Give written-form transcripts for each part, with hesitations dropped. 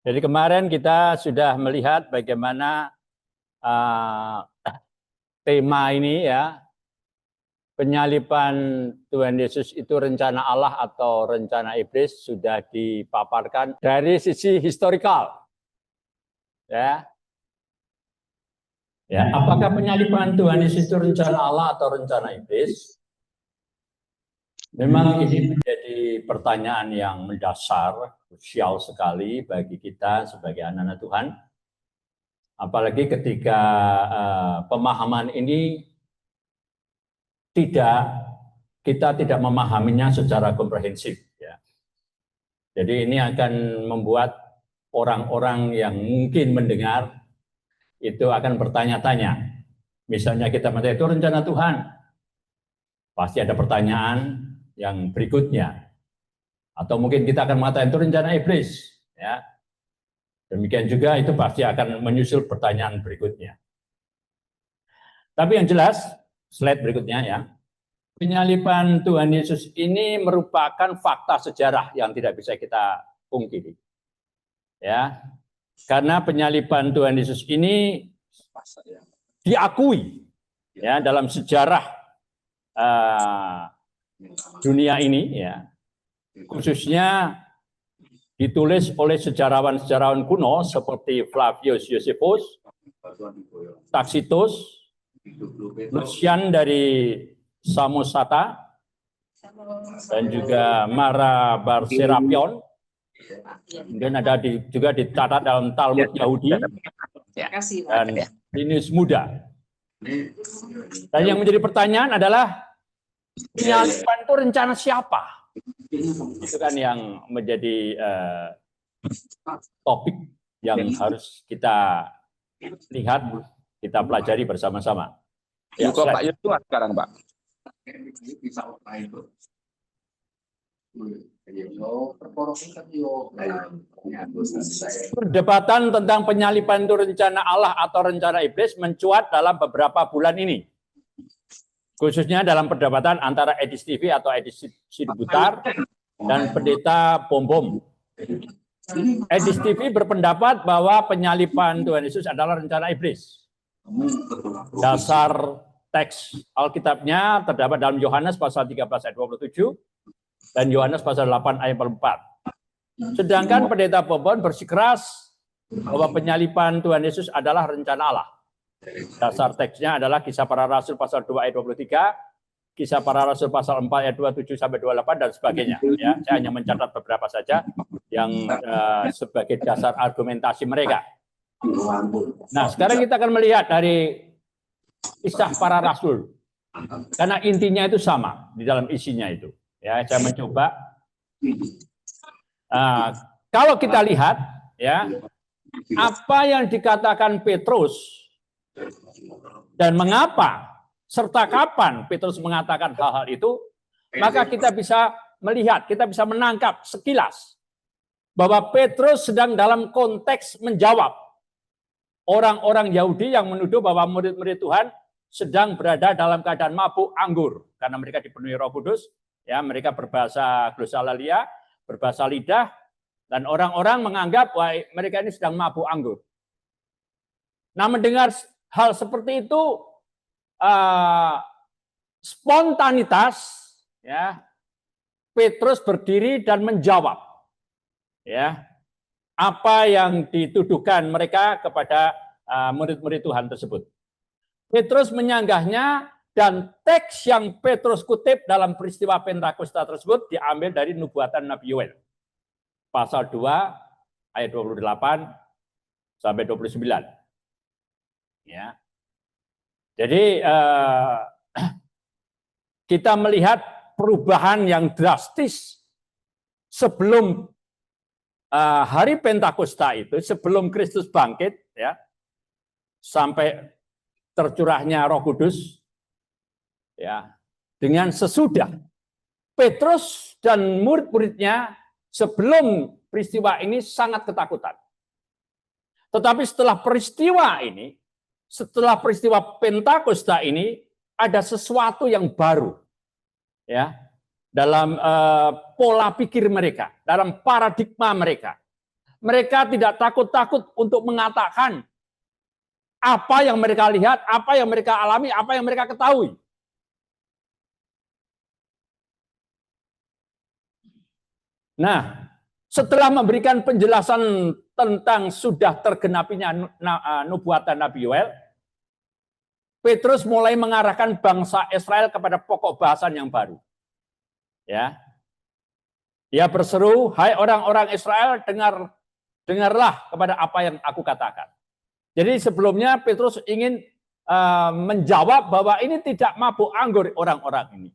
Jadi kemarin kita sudah melihat bagaimana tema ini ya, penyaliban Tuhan Yesus itu rencana Allah atau rencana iblis sudah dipaparkan dari sisi historikal. Ya. Ya, apakah penyaliban Tuhan Yesus itu rencana Allah atau rencana iblis? Memang ini menjadi pertanyaan yang mendasar, krusial sekali bagi kita sebagai anak-anak Tuhan. Apalagi ketika pemahaman ini kita tidak memahaminya secara komprehensif. Ya. Jadi ini akan membuat orang-orang yang mungkin mendengar itu akan bertanya-tanya. Misalnya kita mengatakan itu rencana Tuhan, pasti ada pertanyaan yang berikutnya. Atau mungkin kita akan mengatakan itu rencana iblis. Ya. Demikian juga itu pasti akan menyusul pertanyaan berikutnya. Tapi yang jelas, slide berikutnya ya. Penyaliban Tuhan Yesus ini merupakan fakta sejarah yang tidak bisa kita pungkiri. Ya. Karena penyaliban Tuhan Yesus ini diakui ya dalam sejarah dunia ini ya. Khususnya ditulis oleh sejarawan-sejarawan kuno seperti Flavius Josephus, Tacitus, Lucian dari Samosata, dan juga Mara Bar Serapion. Kemudian ada juga dicatat dalam Talmud Yahudi dan Plinius Muda. Dan yang menjadi pertanyaan adalah penyaliban itu rencana siapa? Itu kan yang menjadi topik yang harus kita lihat, kita pelajari bersama-sama. Ya, Pak Yosua sekarang, Pak. Perdebatan tentang penyaliban itu rencana Allah atau rencana iblis mencuat dalam beberapa bulan ini. Khususnya dalam perdebatan antara Edis TV atau Edis Sibutar dan Pendeta Bom. Edis TV berpendapat bahwa penyaliban Tuhan Yesus adalah rencana iblis. Dasar teks Alkitabnya terdapat dalam Yohanes pasal 13 ayat 27 dan Yohanes pasal 8 ayat 44. Sedangkan Pendeta Bom bersikeras bahwa penyaliban Tuhan Yesus adalah rencana Allah. Dasar teksnya adalah Kisah Para Rasul pasal 2 ayat 23, Kisah Para Rasul pasal 4 ayat 27 sampai 28 dan sebagainya. Ya, saya hanya mencatat beberapa saja yang sebagai dasar argumentasi mereka. Nah, sekarang kita akan melihat dari Kisah Para Rasul, karena intinya itu sama di dalam isinya itu. Ya, saya mencoba. Kalau kita lihat, ya, apa yang dikatakan Petrus dan mengapa serta kapan Petrus mengatakan hal-hal itu, maka kita bisa melihat, kita bisa menangkap sekilas bahwa Petrus sedang dalam konteks menjawab orang-orang Yahudi yang menuduh bahwa murid-murid Tuhan sedang berada dalam keadaan mabuk anggur karena mereka dipenuhi Roh Kudus, ya, mereka berbahasa glosolalia, berbahasa lidah, dan orang-orang menganggap bahwa mereka ini sedang mabuk anggur. Nah, mendengar hal seperti itu, spontanitas, ya, Petrus berdiri dan menjawab, ya, apa yang dituduhkan mereka kepada murid-murid Tuhan tersebut. Petrus menyanggahnya dan teks yang Petrus kutip dalam peristiwa Pentakosta tersebut diambil dari nubuatan Nabi Yoel, pasal 2 ayat 28 sampai 29. Ya. Jadi kita melihat perubahan yang drastis sebelum hari Pentakosta itu, sebelum Kristus bangkit, ya, sampai tercurahnya Roh Kudus, ya, dengan sesudah Petrus dan murid-muridnya sebelum peristiwa ini sangat ketakutan. Tetapi setelah peristiwa ini, setelah peristiwa Pentakosta ini, ada sesuatu yang baru, ya, dalam pola pikir mereka, dalam paradigma mereka. Mereka tidak takut-takut untuk mengatakan apa yang mereka lihat, apa yang mereka alami, apa yang mereka ketahui. Nah, setelah memberikan penjelasan tentang sudah tergenapinya nubuatan Nabi Yoel, Petrus mulai mengarahkan bangsa Israel kepada pokok bahasan yang baru. Ya, dia berseru, hai orang-orang Israel, dengarlah kepada apa yang aku katakan. Jadi sebelumnya Petrus ingin menjawab bahwa ini tidak mabuk anggur orang-orang ini.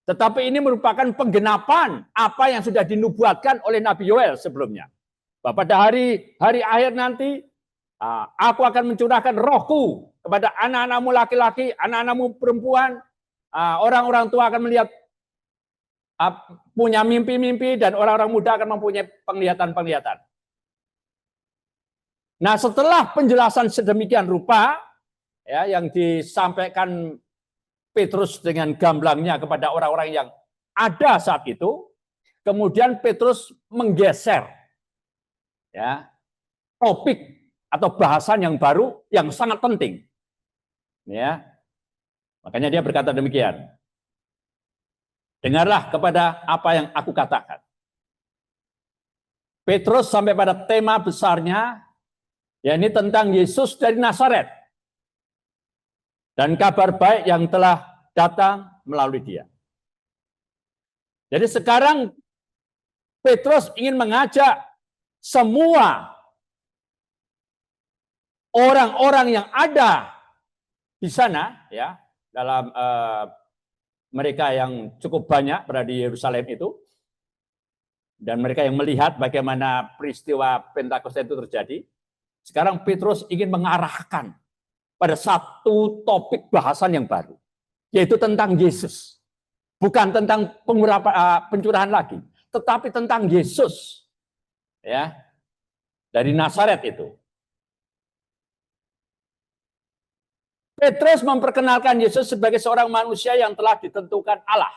Tetapi ini merupakan penggenapan apa yang sudah dinubuatkan oleh Nabi Yoel sebelumnya. Bahwa pada hari akhir nanti, aku akan mencurahkan rohku kepada anak-anakmu laki-laki, anak-anakmu perempuan, orang-orang tua akan melihat punya mimpi-mimpi, dan orang-orang muda akan mempunyai penglihatan-penglihatan. Nah, setelah penjelasan sedemikian rupa, ya, yang disampaikan Petrus dengan gamblangnya kepada orang-orang yang ada saat itu, kemudian Petrus menggeser, ya, topik atau bahasan yang baru yang sangat penting. Ya, makanya dia berkata demikian. Dengarlah kepada apa yang aku katakan. Petrus sampai pada tema besarnya, yakni tentang Yesus dari Nazaret dan kabar baik yang telah datang melalui dia. Jadi sekarang Petrus ingin mengajak semua orang-orang yang ada di sana, ya, dalam mereka yang cukup banyak berada di Yerusalem itu, dan mereka yang melihat bagaimana peristiwa Pentakosta itu terjadi. Sekarang Petrus ingin mengarahkan pada satu topik bahasan yang baru, yaitu tentang Yesus. Bukan tentang pencurahan lagi, tetapi tentang Yesus, ya, dari Nazaret itu. Petrus memperkenalkan Yesus sebagai seorang manusia yang telah ditentukan Allah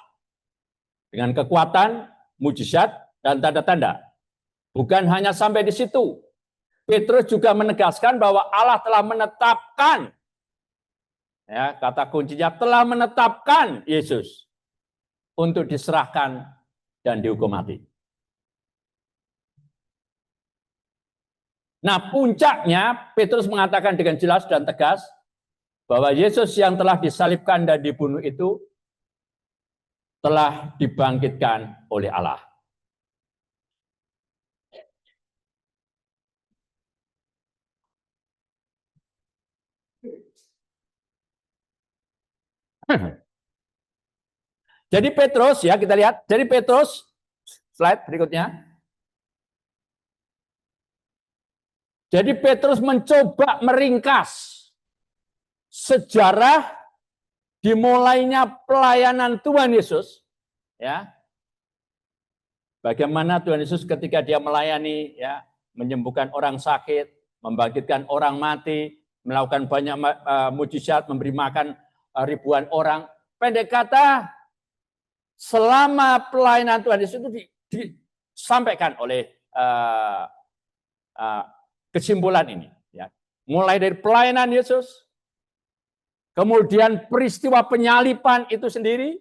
dengan kekuatan, mujizat, dan tanda-tanda. Bukan hanya sampai di situ. Petrus juga menegaskan bahwa Allah telah menetapkan, ya, kata kuncinya, telah menetapkan Yesus untuk diserahkan dan dihukum mati. Nah, puncaknya Petrus mengatakan dengan jelas dan tegas bahwa Yesus yang telah disalibkan dan dibunuh itu telah dibangkitkan oleh Allah. Jadi Petrus, ya, kita lihat. Jadi Petrus, slide berikutnya. Jadi Petrus mencoba meringkas sejarah dimulainya pelayanan Tuhan Yesus, ya. Bagaimana Tuhan Yesus ketika dia melayani, ya, menyembuhkan orang sakit, membangkitkan orang mati, melakukan banyak mujizat, memberi makan ribuan orang. Pendek kata, selama pelayanan Tuhan Yesus itu disampaikan oleh kesimpulan ini, ya. Mulai dari pelayanan Yesus, kemudian peristiwa penyaliban itu sendiri,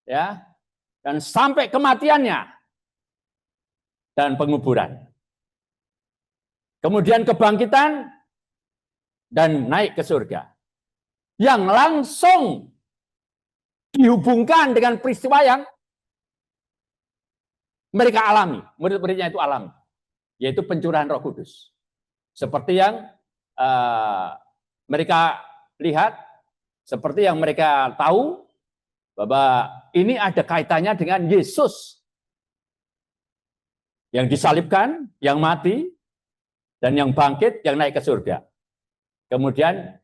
ya, dan sampai kematiannya dan penguburan. Kemudian kebangkitan dan naik ke surga. Yang langsung dihubungkan dengan peristiwa yang mereka alami, murid-muridnya itu alami, yaitu pencurahan Roh Kudus. Seperti yang mereka lihat, seperti yang mereka tahu, bahwa ini ada kaitannya dengan Yesus yang disalibkan, yang mati, dan yang bangkit, yang naik ke surga. Kemudian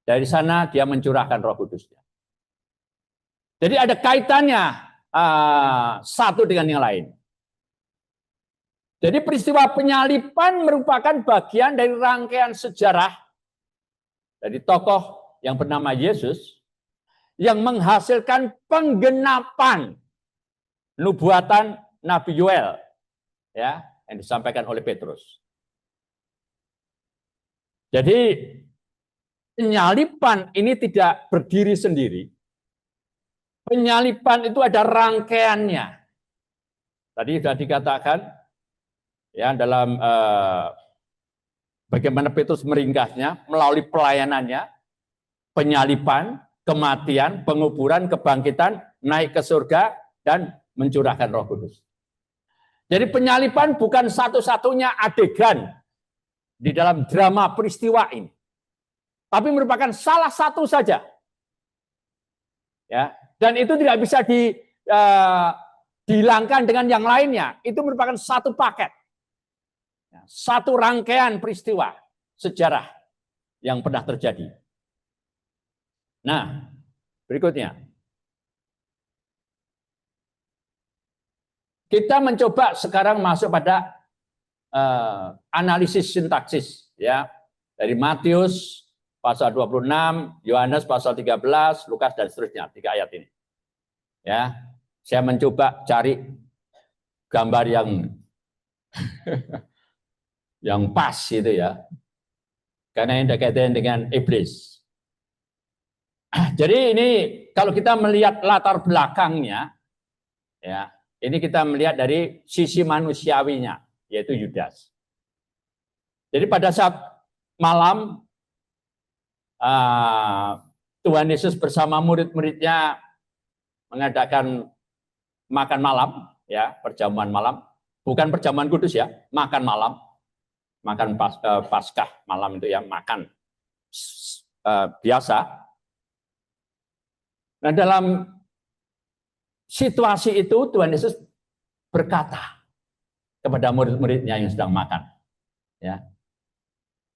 dari sana dia mencurahkan Roh Kudus. Jadi ada kaitannya satu dengan yang lain. Jadi peristiwa penyaliban merupakan bagian dari rangkaian sejarah dari tokoh yang bernama Yesus yang menghasilkan penggenapan nubuatan Nabi Yoel, ya, yang disampaikan oleh Petrus. Jadi penyaliban ini tidak berdiri sendiri. Penyaliban itu ada rangkaiannya. Tadi sudah dikatakan ya dalam bagaimana Petrus meringkasnya melalui pelayanannya, penyaliban, kematian, penguburan, kebangkitan, naik ke surga, dan mencurahkan Roh Kudus. Jadi penyaliban bukan satu-satunya adegan di dalam drama peristiwa ini, tapi merupakan salah satu saja. Ya, dan itu tidak bisa dihilangkan dengan yang lainnya. Itu merupakan satu paket, satu rangkaian peristiwa sejarah yang pernah terjadi. Nah, berikutnya. Kita mencoba sekarang masuk pada analisis sintaksis ya. Dari Matius pasal 26, Yohanes pasal 13, Lukas dan seterusnya, 3 ayat ini. Ya. Saya mencoba cari gambar yang yang pas gitu ya. Karena ini kaitan dengan iblis. Jadi ini kalau kita melihat latar belakangnya ya, ini kita melihat dari sisi manusiawinya, yaitu Yudas. Jadi pada saat malam, Tuhan Yesus bersama murid-muridnya mengadakan makan malam, ya perjamuan malam. Bukan perjamuan kudus ya, makan malam. Makan Paskah malam itu ya, makan biasa. Nah dalam situasi itu Tuhan Yesus berkata kepada murid-muridnya yang sedang makan. Ya.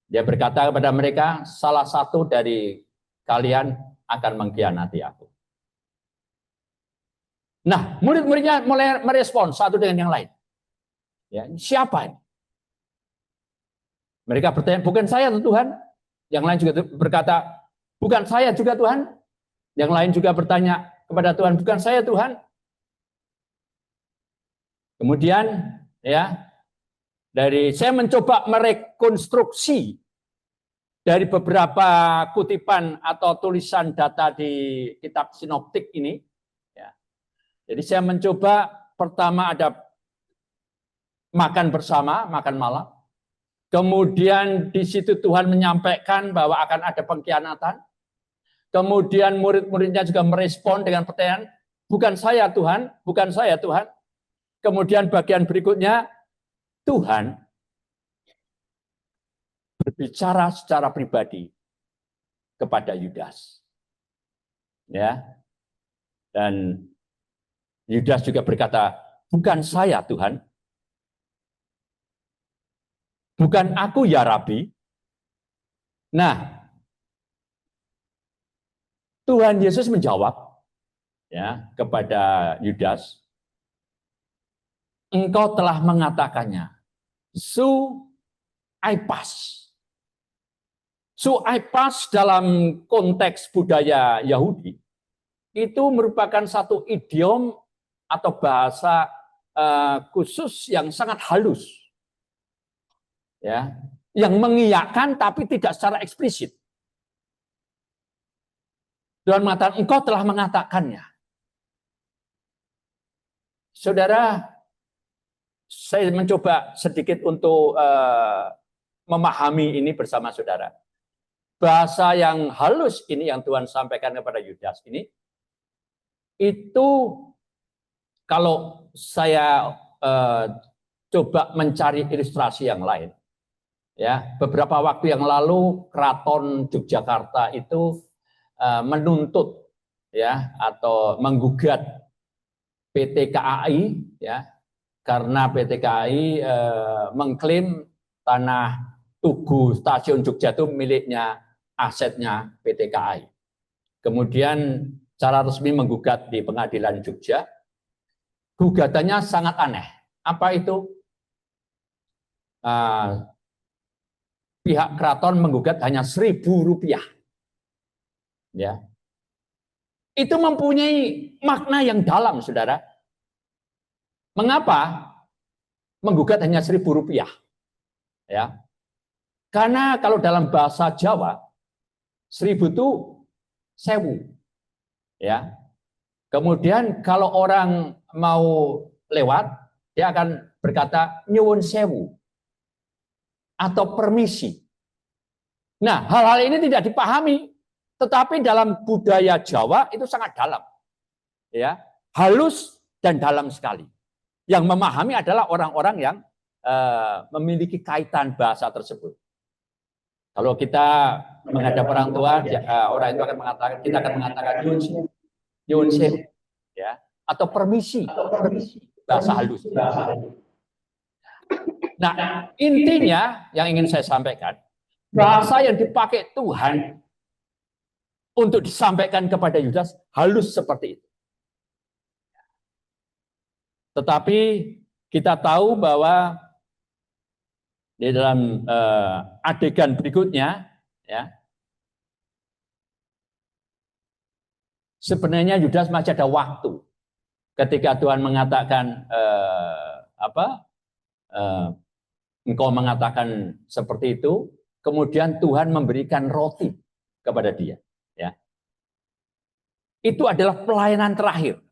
Dia berkata kepada mereka, salah satu dari kalian akan mengkhianati aku. Nah, murid-muridnya mulai merespon satu dengan yang lain. Ya, siapa ini? Mereka bertanya, bukan saya Tuhan. Yang lain juga berkata, bukan saya juga Tuhan. Yang lain juga bertanya kepada Tuhan, bukan saya Tuhan. Kemudian ya saya mencoba merekonstruksi dari beberapa kutipan atau tulisan data di kitab sinoptik ini. Ya. Jadi saya mencoba pertama ada makan bersama, makan malam. Kemudian di situ Tuhan menyampaikan bahwa akan ada pengkhianatan. Kemudian murid-muridnya juga merespon dengan pertanyaan, bukan saya Tuhan, bukan saya Tuhan. Kemudian bagian berikutnya, Tuhan berbicara secara pribadi kepada Yudas. Ya. Dan Yudas juga berkata, bukan saya Tuhan. Bukan aku ya Rabi. Nah, Tuhan Yesus menjawab ya kepada Yudas, engkau telah mengatakannya. Su aipas. Su aipas dalam konteks budaya Yahudi itu merupakan satu idiom atau bahasa khusus yang sangat halus. Ya, yang mengiyakan tapi tidak secara eksplisit. Tuhan mengatakan, engkau telah mengatakannya. Saudara, saya mencoba sedikit untuk memahami ini bersama saudara. Bahasa yang halus ini yang Tuhan sampaikan kepada Yudas ini, itu kalau saya coba mencari ilustrasi yang lain, ya beberapa waktu yang lalu Keraton Yogyakarta itu menuntut ya atau menggugat PT KAI ya karena PT KAI mengklaim tanah Tugu Stasiun Jogja itu miliknya asetnya PT KAI. Kemudian secara resmi menggugat di Pengadilan Jogja. Gugatannya sangat aneh. Apa itu? Pihak keraton menggugat hanya Rp1.000. Ya. Itu mempunyai makna yang dalam, saudara. Mengapa? menggugat hanya Rp1.000. Ya. Karena kalau dalam bahasa Jawa 1.000 itu 1.000. Ya. Kemudian kalau orang mau lewat, dia akan berkata nyuwun sewu atau permisi. Nah, hal-hal ini tidak dipahami, tetapi dalam budaya Jawa itu sangat dalam. Ya, halus dan dalam sekali. Yang memahami adalah orang-orang yang memiliki kaitan bahasa tersebut. Kalau kita menghadap orang tua, orang itu akan mengatakan, kita akan mengatakan nyuwun sewu, ya, atau permisi, bahasa halus. Nah, intinya yang ingin saya sampaikan, bahasa yang dipakai Tuhan untuk disampaikan kepada Yudas halus seperti itu. Tetapi kita tahu bahwa di dalam adegan berikutnya, ya, sebenarnya Yudas masih ada waktu ketika Tuhan mengatakan engkau mengatakan seperti itu, kemudian Tuhan memberikan roti kepada dia. Ya, itu adalah pelayanan terakhir.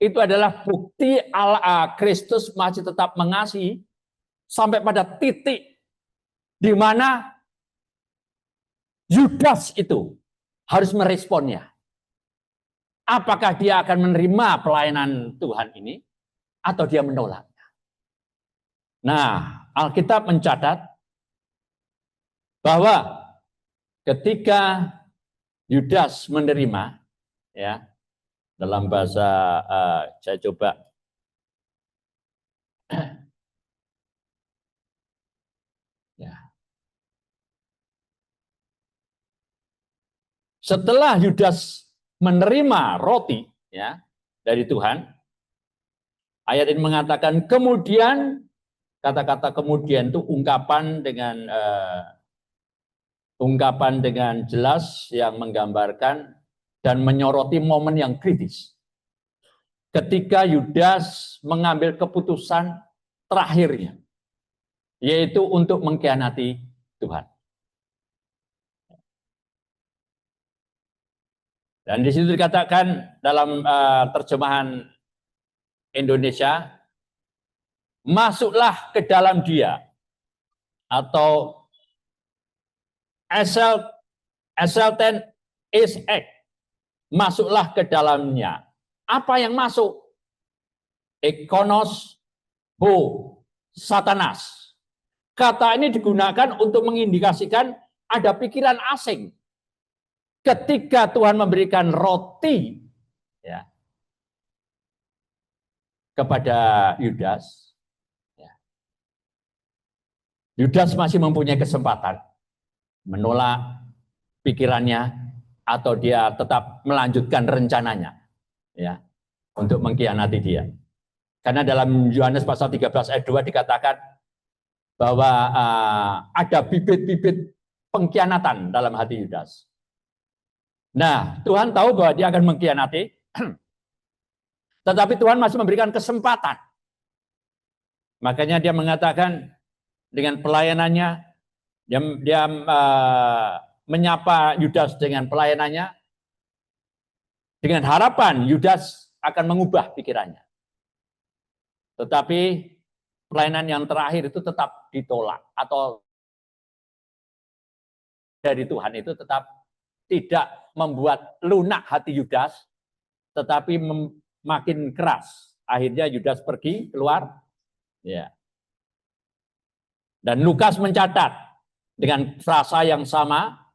Itu adalah bukti Allah Kristus masih tetap mengasihi sampai pada titik di mana Yudas itu harus meresponnya. Apakah dia akan menerima pelayanan Tuhan ini atau dia menolaknya? Nah, Alkitab mencatat bahwa ketika Yudas menerima, ya, dalam bahasa saya coba ya. Setelah Yudas menerima roti, ya, dari Tuhan, ayat ini mengatakan kemudian, kata-kata kemudian itu ungkapan dengan jelas yang menggambarkan dan menyoroti momen yang kritis. Ketika Yudas mengambil keputusan terakhirnya, yaitu untuk mengkhianati Tuhan. Dan di situ dikatakan dalam terjemahan Indonesia, masuklah ke dalam dia, atau Exulten is act, masuklah ke dalamnya. Apa yang masuk? Ekonos ho satanas. Kata ini digunakan untuk mengindikasikan ada pikiran asing. Ketika Tuhan memberikan roti, ya, kepada Yudas, ya, Yudas masih mempunyai kesempatan menolak pikirannya atau dia tetap melanjutkan rencananya, ya, untuk mengkhianati dia. Karena dalam Yohanes pasal 13 ayat 2 dikatakan bahwa ada bibit-bibit pengkhianatan dalam hati Yudas. Nah, Tuhan tahu bahwa dia akan mengkhianati, tetapi Tuhan masih memberikan kesempatan. Makanya dia mengatakan dengan pelayanannya, dia menyapa Yudas dengan pelayanannya, dengan harapan Yudas akan mengubah pikirannya. Tetapi pelayanan yang terakhir itu tetap ditolak, atau dari Tuhan itu tetap tidak membuat lunak hati Yudas, tetapi makin keras. Akhirnya Yudas pergi keluar, ya. Dan Lukas mencatat dengan frasa yang sama,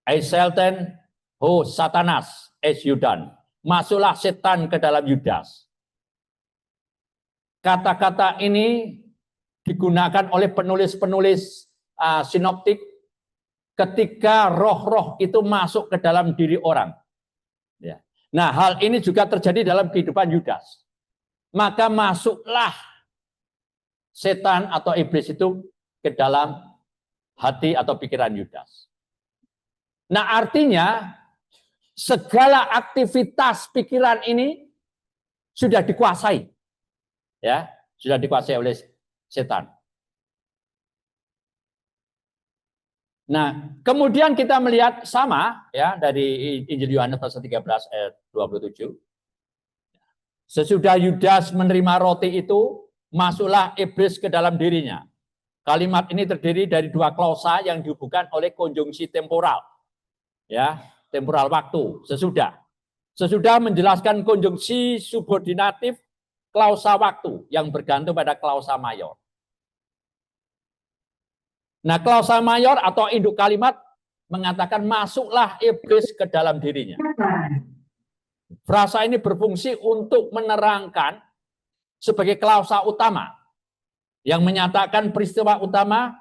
Exulten ho satanas es Yudan, masuklah setan ke dalam Yudas. Kata-kata ini digunakan oleh penulis-penulis sinoptik ketika roh-roh itu masuk ke dalam diri orang. Ya. Nah, hal ini juga terjadi dalam kehidupan Yudas. Maka masuklah setan atau iblis itu ke dalam hati atau pikiran Yudas. Nah, artinya segala aktivitas pikiran ini sudah dikuasai. Ya, sudah dikuasai oleh setan. Nah, kemudian kita melihat sama ya dari Injil Yohanes pasal 13 ayat 27. Sesudah Yudas menerima roti itu, masuklah iblis ke dalam dirinya. Kalimat ini terdiri dari dua klausa yang dihubungkan oleh konjungsi temporal. Ya, temporal waktu, sesudah. Sesudah menjelaskan konjungsi subordinatif klausa waktu yang bergantung pada klausa mayor. Nah, klausa mayor atau induk kalimat mengatakan masuklah iblis ke dalam dirinya. Frasa ini berfungsi untuk menerangkan sebagai klausa utama yang menyatakan peristiwa utama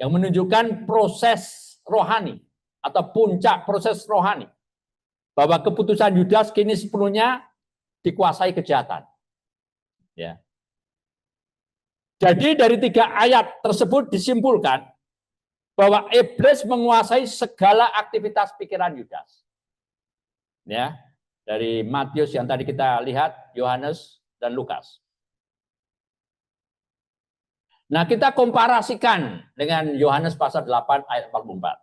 yang menunjukkan proses rohani atau puncak proses rohani. Bahwa keputusan Yudas kini sepenuhnya dikuasai kejahatan. Ya. Jadi dari 3 ayat tersebut disimpulkan bahwa iblis menguasai segala aktivitas pikiran Yudas. Ya, dari Matius yang tadi kita lihat, Yohanes dan Lukas. Nah, kita komparasikan dengan Yohanes pasal 8 ayat 44.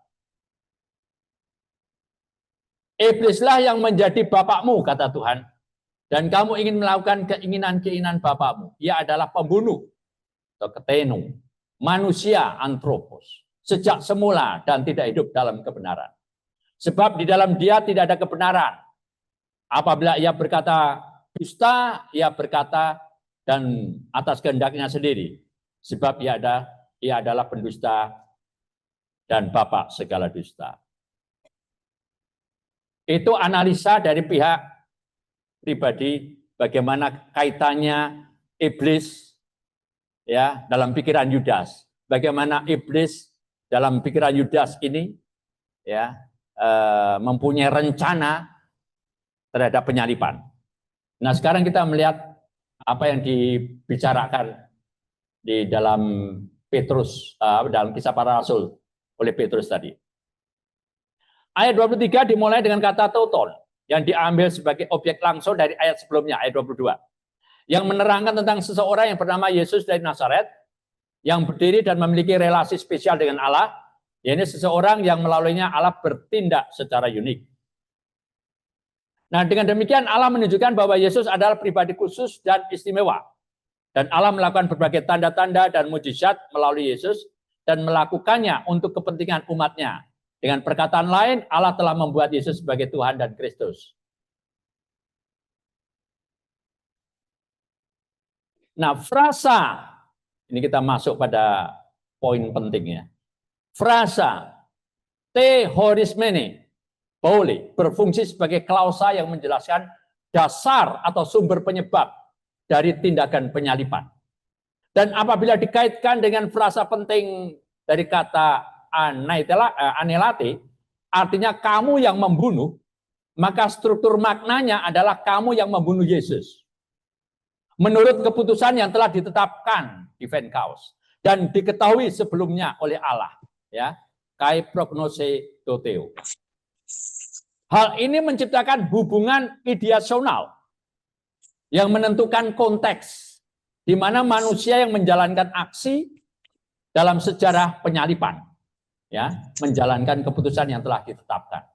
Iblislah yang menjadi bapakmu, kata Tuhan, dan kamu ingin melakukan keinginan-keinginan bapakmu. Ia adalah pembunuh, atau ketenu, manusia antropos, sejak semula dan tidak hidup dalam kebenaran. Sebab di dalam dia tidak ada kebenaran. Apabila ia berkata dusta, ia berkata dan atas kehendaknya sendiri. Sebab ia adalah pendusta dan bapak segala dusta. Itu analisa dari pihak pribadi bagaimana kaitannya iblis ya dalam pikiran Yudas. Bagaimana iblis dalam pikiran Yudas ini ya mempunyai rencana terhadap penyalipan. Nah, sekarang kita melihat apa yang dibicarakan di dalam Petrus, dalam Kisah Para Rasul oleh Petrus tadi. Ayat 23 dimulai dengan kata toton yang diambil sebagai objek langsung dari ayat sebelumnya, ayat 22. Yang menerangkan tentang seseorang yang bernama Yesus dari Nazaret yang berdiri dan memiliki relasi spesial dengan Allah, yaitu seseorang yang melaluinya Allah bertindak secara unik. Nah, dengan demikian Allah menunjukkan bahwa Yesus adalah pribadi khusus dan istimewa. Dan Allah melakukan berbagai tanda-tanda dan mujizat melalui Yesus dan melakukannya untuk kepentingan umatnya. Dengan perkataan lain, Allah telah membuat Yesus sebagai Tuhan dan Kristus. Nah, frasa, ini kita masuk pada poin pentingnya. Frasa te horismene boleh berfungsi sebagai klausa yang menjelaskan dasar atau sumber penyebab dari tindakan penyalipan. Dan apabila dikaitkan dengan frasa penting dari kata anelate, artinya kamu yang membunuh, maka struktur maknanya adalah kamu yang membunuh Yesus. Menurut keputusan yang telah ditetapkan di Venkaus dan diketahui sebelumnya oleh Allah, ya, kai prognose doteo. Hal ini menciptakan hubungan ideasional yang menentukan konteks di mana manusia yang menjalankan aksi dalam sejarah penyalipan, ya, menjalankan keputusan yang telah ditetapkan.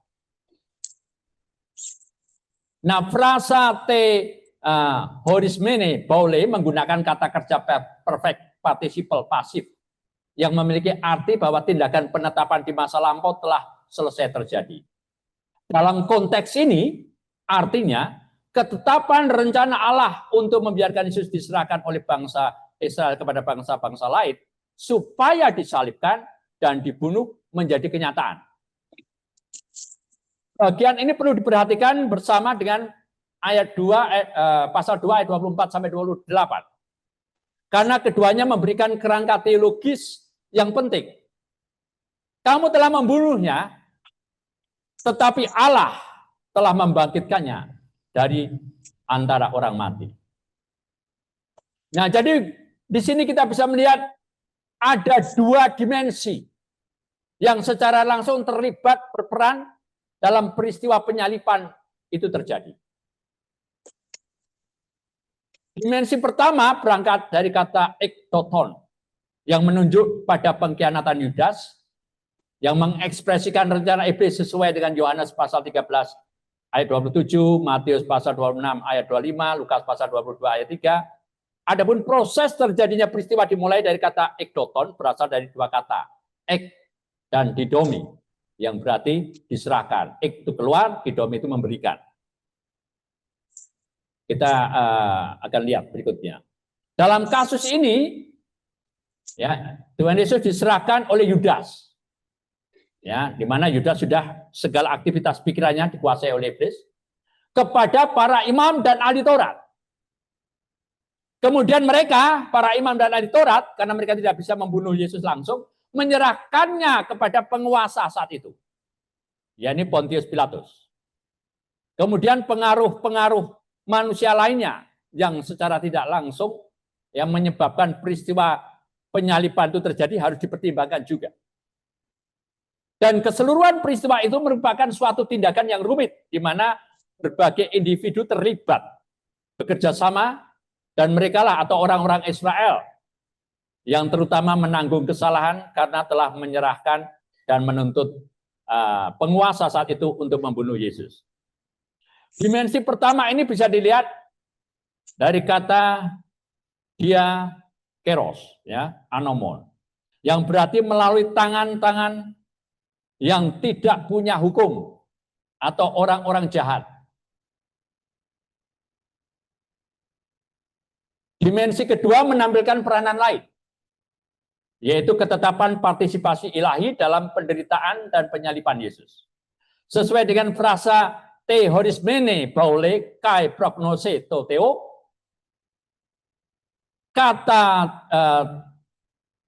Nah, frasa te horismene boleh menggunakan kata kerja perfect participle pasif yang memiliki arti bahwa tindakan penetapan di masa lampau telah selesai terjadi. Dalam konteks ini, artinya ketetapan rencana Allah untuk membiarkan Yesus diserahkan oleh bangsa Israel kepada bangsa-bangsa lain supaya disalibkan dan dibunuh menjadi kenyataan. Bagian ini perlu diperhatikan bersama dengan ayat 2 pasal 2 ayat 24 sampai 28. Karena keduanya memberikan kerangka teologis yang penting. Kamu telah membunuhnya, tetapi Allah telah membangkitkannya dari antara orang mati. Nah, jadi di sini kita bisa melihat ada 2 dimensi yang secara langsung terlibat berperan dalam peristiwa penyalipan itu terjadi. Dimensi pertama berangkat dari kata ektoton, yang menunjuk pada pengkhianatan Yudas, yang mengekspresikan rencana iblis sesuai dengan Yohanes pasal 13 ayat 27, Matius pasal 26 ayat 25, Lukas pasal 22 ayat 3. Adapun proses terjadinya peristiwa dimulai dari kata ektoton, berasal dari dua kata, ek dan didomi, yang berarti diserahkan. Ek itu keluar, didomi itu memberikan. Kita akan lihat berikutnya. Dalam kasus ini, ya, Tuhan Yesus diserahkan oleh Yudas, ya, di mana Yudas sudah segala aktivitas pikirannya dikuasai oleh iblis, kepada para imam dan ahli Taurat. Kemudian mereka, para imam dan ahli Taurat, karena mereka tidak bisa membunuh Yesus langsung, menyerahkannya kepada penguasa saat itu, yakni Pontius Pilatus. Kemudian pengaruh-pengaruh manusia lainnya yang secara tidak langsung yang menyebabkan peristiwa penyaliban itu terjadi harus dipertimbangkan juga. Dan keseluruhan peristiwa itu merupakan suatu tindakan yang rumit, di mana berbagai individu terlibat, bekerja sama, dan merekalah atau orang-orang Israel yang terutama menanggung kesalahan karena telah menyerahkan dan menuntut penguasa saat itu untuk membunuh Yesus. Dimensi pertama ini bisa dilihat dari kata dia keros, ya, anomon, yang berarti melalui tangan-tangan yang tidak punya hukum atau orang-orang jahat. Dimensi kedua menampilkan peranan lain, yaitu ketetapan partisipasi ilahi dalam penderitaan dan penyaliban Yesus. Sesuai dengan frasa te horismene praule kai prognose to theo, kata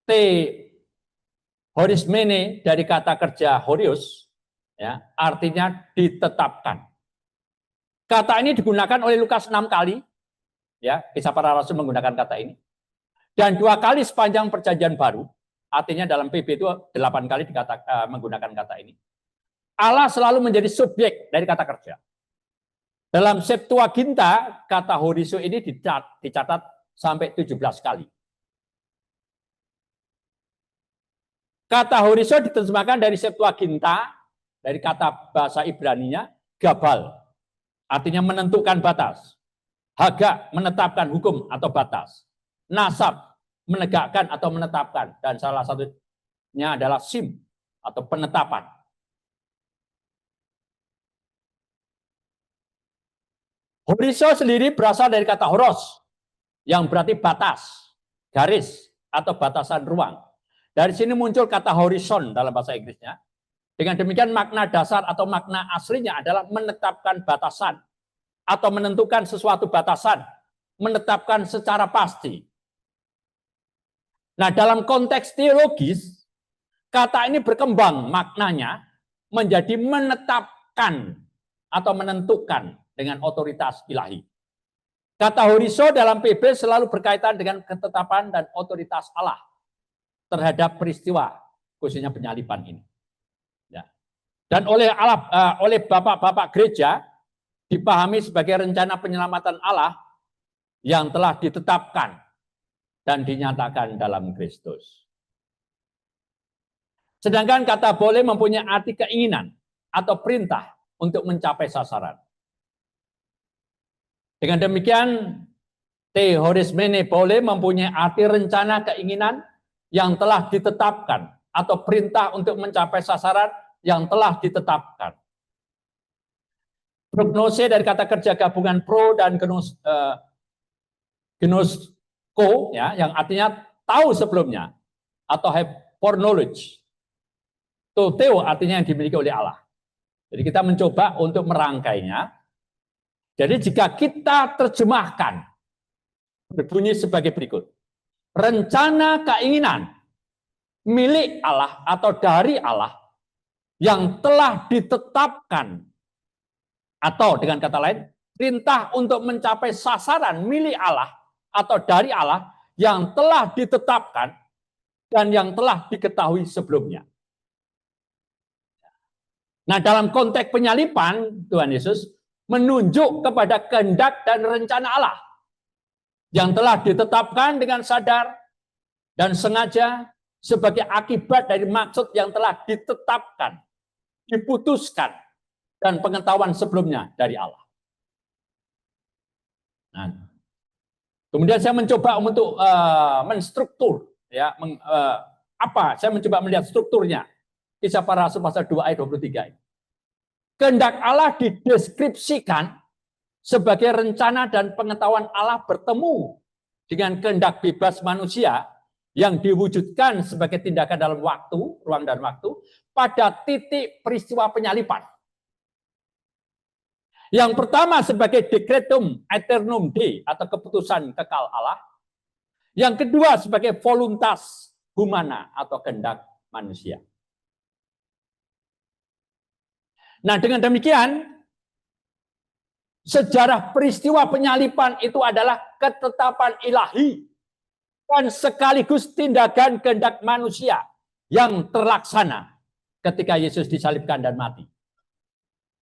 te horismene dari kata kerja horius, ya, artinya ditetapkan. Kata ini digunakan oleh Lukas 6 kali, ya, Kisah Para Rasul menggunakan kata ini, dan 2 kali sepanjang Perjanjian Baru, artinya dalam PB itu 8 kali menggunakan kata ini. Allah selalu menjadi subjek dari kata kerja. Dalam Septuaginta, kata horizo ini dicatat sampai 17 kali. Kata horizo diterjemahkan dari Septuaginta, dari kata bahasa Ibraninya, gabal, artinya menentukan batas. Haga, menetapkan hukum atau batas. Nasab, menegakkan atau menetapkan. Dan salah satunya adalah sim, atau penetapan. Horizo sendiri berasal dari kata horos, yang berarti batas, garis, atau batasan ruang. Dari sini muncul kata horizon dalam bahasa Inggrisnya. Dengan demikian makna dasar atau makna aslinya adalah menetapkan batasan, atau menentukan sesuatu batasan, menetapkan secara pasti. Nah, dalam konteks teologis, kata ini berkembang maknanya menjadi menetapkan atau menentukan dengan otoritas ilahi. Kata horizo dalam PB selalu berkaitan dengan ketetapan dan otoritas Allah terhadap peristiwa, khususnya penyaliban ini. Ya. Dan oleh bapak-bapak gereja dipahami sebagai rencana penyelamatan Allah yang telah ditetapkan dan dinyatakan dalam Kristus. Sedangkan kata boleh mempunyai arti keinginan atau perintah untuk mencapai sasaran. Dengan demikian, te horismene boleh mempunyai arti rencana keinginan yang telah ditetapkan atau perintah untuk mencapai sasaran yang telah ditetapkan. Prognose dari kata kerja gabungan pro dan gnosko, ya, yang artinya tahu sebelumnya atau have foreknowledge. Toteo artinya yang dimiliki oleh Allah. Jadi kita mencoba untuk merangkainya. Jadi jika kita terjemahkan, berbunyi sebagai berikut. Rencana keinginan milik Allah atau dari Allah yang telah ditetapkan, atau dengan kata lain, perintah untuk mencapai sasaran milik Allah atau dari Allah yang telah ditetapkan dan yang telah diketahui sebelumnya. Nah, dalam konteks penyaliban, Tuhan Yesus menunjuk kepada kehendak dan rencana Allah yang telah ditetapkan dengan sadar dan sengaja sebagai akibat dari maksud yang telah ditetapkan, diputuskan, dan pengetahuan sebelumnya dari Allah. Nah, kemudian saya mencoba untuk menstruktur, ya, saya mencoba melihat strukturnya. Kisah Para Rasul pasal 2 ayat 23. Kehendak Allah dideskripsikan sebagai rencana dan pengetahuan Allah bertemu dengan kehendak bebas manusia yang diwujudkan sebagai tindakan dalam waktu, ruang dan waktu, pada titik peristiwa penyalipan. Yang pertama sebagai decretum aeternum Dei atau keputusan kekal Allah. Yang kedua sebagai voluntas humana atau kehendak manusia. Nah, dengan demikian sejarah peristiwa penyalipan itu adalah ketetapan ilahi dan sekaligus tindakan kehendak manusia yang terlaksana ketika Yesus disalibkan dan mati.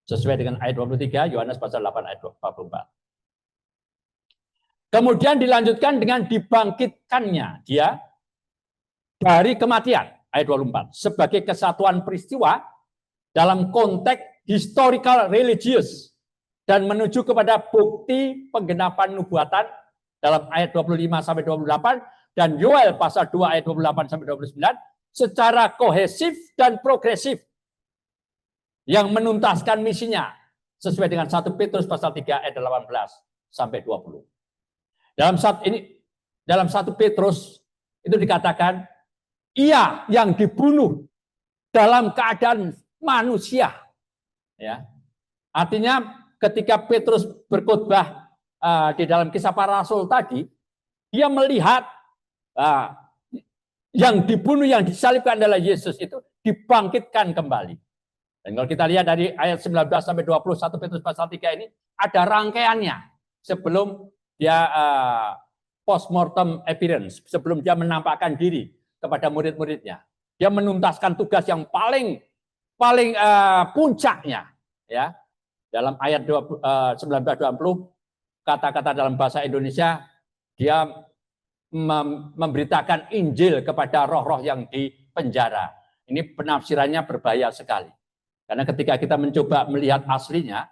Sesuai dengan ayat 23, Yohanes pasal 8 ayat 44. Kemudian dilanjutkan dengan dibangkitkannya dia dari kematian, ayat 24, sebagai kesatuan peristiwa dalam konteks historical religious dan menuju kepada bukti penggenapan nubuatan dalam ayat 25 sampai 28 dan Yoel pasal 2 ayat 28 sampai 29 secara kohesif dan progresif yang menuntaskan misinya sesuai dengan 1 Petrus pasal 3 ayat 18 sampai 20. Dalam 1 Petrus itu dikatakan ia yang dibunuh dalam keadaan manusia. Ya. Artinya ketika Petrus berkhotbah di dalam Kisah Para Rasul tadi, dia melihat yang dibunuh, yang disalibkan adalah Yesus itu dibangkitkan kembali. Dan kalau kita lihat dari ayat 19 sampai 21 Petrus pasal 3 ini ada rangkaiannya sebelum dia postmortem appearance, sebelum dia menampakkan diri kepada murid-muridnya. Dia menuntaskan tugas yang paling puncaknya, ya. Dalam ayat 19-20 kata-kata dalam bahasa Indonesia, dia memberitakan Injil kepada roh-roh yang di penjara. Ini penafsirannya berbahaya sekali. Karena ketika kita mencoba melihat aslinya,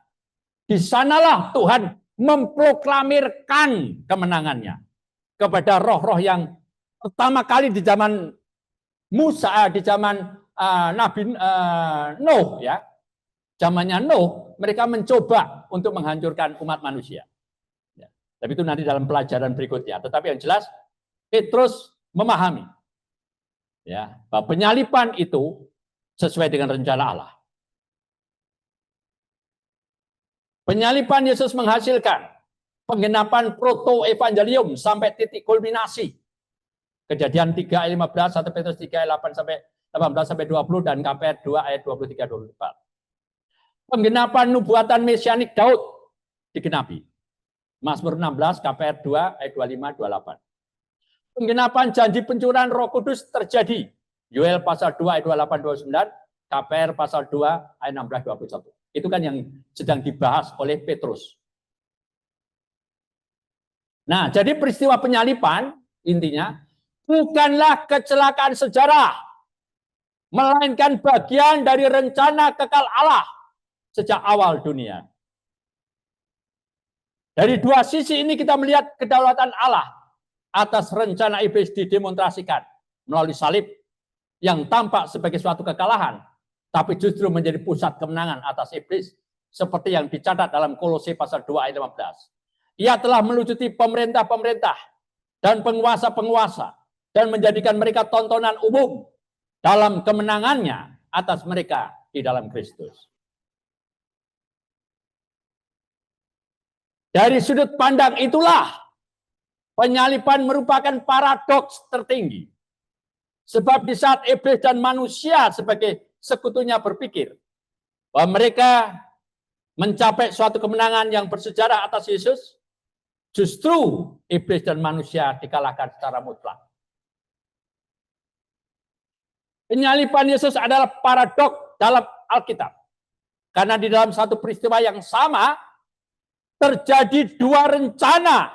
di sanalah Tuhan memproklamirkan kemenangannya kepada roh-roh yang pertama kali di zaman Musa, di zaman Nabi Nuh, ya. Zamannya Nuh, mereka mencoba untuk menghancurkan umat manusia. Ya. Tapi itu nanti dalam pelajaran berikutnya. Tetapi yang jelas, Petrus memahami, ya, bahwa penyalipan itu sesuai dengan rencana Allah. Penyalipan Yesus menghasilkan penggenapan proto-evangelium sampai titik kulminasi. Kejadian 3 ayat 15, 1 Petrus 3 ayat 8 sampai 18 sampai 20 dan KPR 2 ayat 23-24. Penggenapan nubuatan mesianik Daud digenapi. Mazmur 16 KPR 2 ayat 25-28. Penggenapan janji pencurahan Roh Kudus terjadi. Yoel pasal 2 ayat 28-29, KPR pasal 2 ayat 16-21. Itu kan yang sedang dibahas oleh Petrus. Nah, jadi peristiwa penyalipan intinya bukanlah kecelakaan sejarah, melainkan bagian dari rencana kekal Allah sejak awal dunia. Dari dua sisi ini kita melihat kedaulatan Allah atas rencana iblis didemonstrasikan melalui salib yang tampak sebagai suatu kekalahan, tapi justru menjadi pusat kemenangan atas iblis seperti yang dicatat dalam Kolose pasal 2 ayat 15. Ia telah melucuti pemerintah-pemerintah dan penguasa-penguasa dan menjadikan mereka tontonan umum dalam kemenangannya atas mereka di dalam Kristus. Dari sudut pandang itulah penyalipan merupakan paradoks tertinggi. Sebab di saat iblis dan manusia sebagai sekutunya berpikir bahwa mereka mencapai suatu kemenangan yang bersejarah atas Yesus, justru iblis dan manusia dikalahkan secara mutlak. Penyalipan Yesus adalah paradok dalam Alkitab. Karena di dalam satu peristiwa yang sama terjadi dua rencana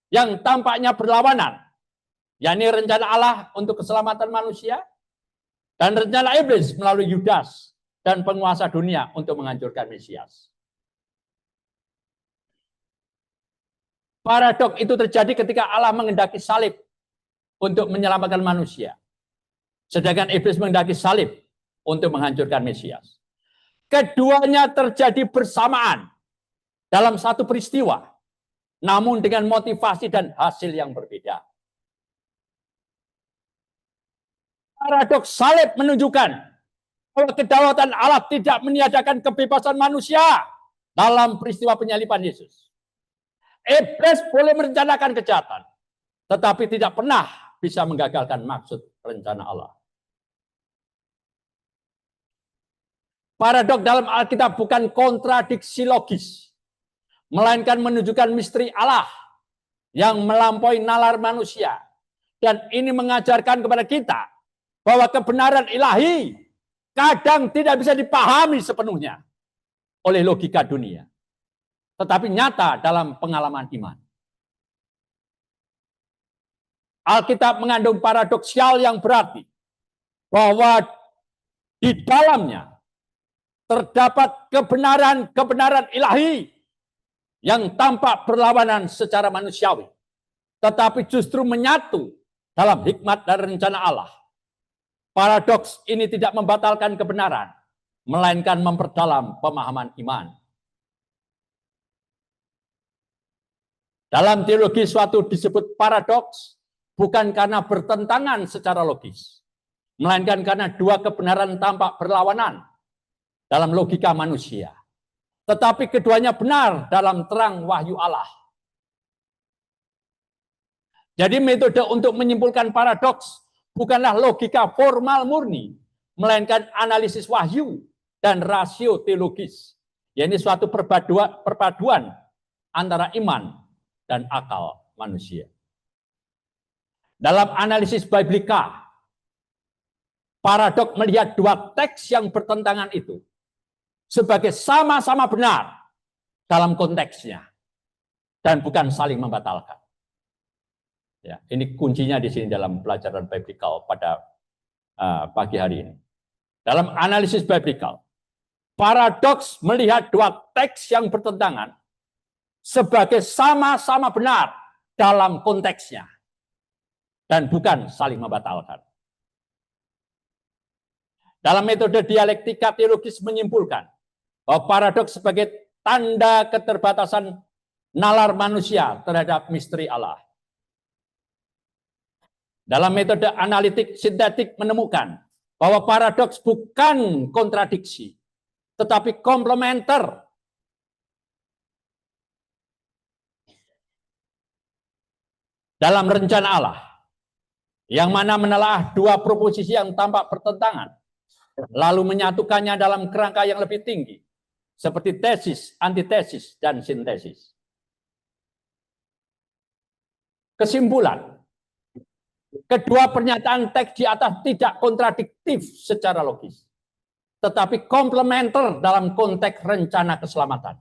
yang tampaknya berlawanan, yakni rencana Allah untuk keselamatan manusia dan rencana iblis melalui Yudas dan penguasa dunia untuk menghancurkan Mesias. Paradok itu terjadi ketika Allah menghendaki salib untuk menyelamatkan manusia, sedangkan iblis menghendaki salib untuk menghancurkan Mesias. Keduanya terjadi bersamaan dalam satu peristiwa, namun dengan motivasi dan hasil yang berbeda. Paradoks salib menunjukkan bahwa kedaulatan Allah tidak meniadakan kebebasan manusia dalam peristiwa penyaliban Yesus. Iblis boleh merencanakan kejahatan, tetapi tidak pernah bisa menggagalkan maksud rencana Allah. Paradok dalam Alkitab bukan kontradiksi logis, melainkan menunjukkan misteri Allah yang melampaui nalar manusia. Dan ini mengajarkan kepada kita bahwa kebenaran ilahi kadang tidak bisa dipahami sepenuhnya oleh logika dunia, tetapi nyata dalam pengalaman iman. Alkitab mengandung paradoksial yang berarti bahwa di dalamnya terdapat kebenaran-kebenaran ilahi yang tampak berlawanan secara manusiawi, tetapi justru menyatu dalam hikmat dan rencana Allah. Paradoks ini tidak membatalkan kebenaran, melainkan memperdalam pemahaman iman. Dalam teologi suatu disebut paradoks bukan karena bertentangan secara logis, melainkan karena dua kebenaran tampak berlawanan dalam logika manusia. Tetapi keduanya benar dalam terang wahyu Allah. Jadi metode untuk menyimpulkan paradoks bukanlah logika formal murni, melainkan analisis wahyu dan rasio teologis. Yaitu suatu perpaduan antara iman dan akal manusia. Dalam analisis biblika, paradok melihat dua teks yang bertentangan itu sebagai sama-sama benar dalam konteksnya dan bukan saling membatalkan. Ya, ini kuncinya di sini dalam pelajaran biblikal pada pagi hari ini. Dalam analisis biblikal, paradoks melihat dua teks yang bertentangan sebagai sama-sama benar dalam konteksnya dan bukan saling membatalkan. Dalam metode dialektika teologis menyimpulkan bahwa paradoks sebagai tanda keterbatasan nalar manusia terhadap misteri Allah. Dalam metode analitik sintetik menemukan bahwa paradoks bukan kontradiksi, tetapi komplementer. Dalam rencana Allah, yang mana menelaah dua proposisi yang tampak bertentangan, lalu menyatukannya dalam kerangka yang lebih tinggi, seperti tesis, antitesis, dan sintesis. Kesimpulan, kedua pernyataan teks di atas tidak kontradiktif secara logis, tetapi komplementer dalam konteks rencana keselamatan.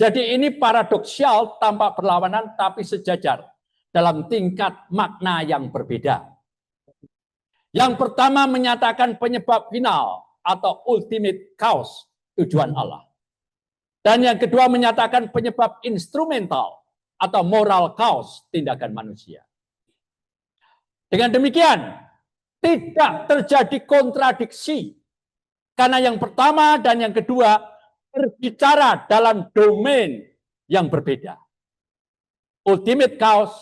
Jadi ini paradoksial, tampak berlawanan, tapi sejajar dalam tingkat makna yang berbeda. Yang pertama menyatakan penyebab final atau ultimate cause, tujuan Allah. Dan yang kedua menyatakan penyebab instrumental atau moral cause, tindakan manusia. Dengan demikian, tidak terjadi kontradiksi. Karena yang pertama dan yang kedua berbicara dalam domain yang berbeda. Ultimate cause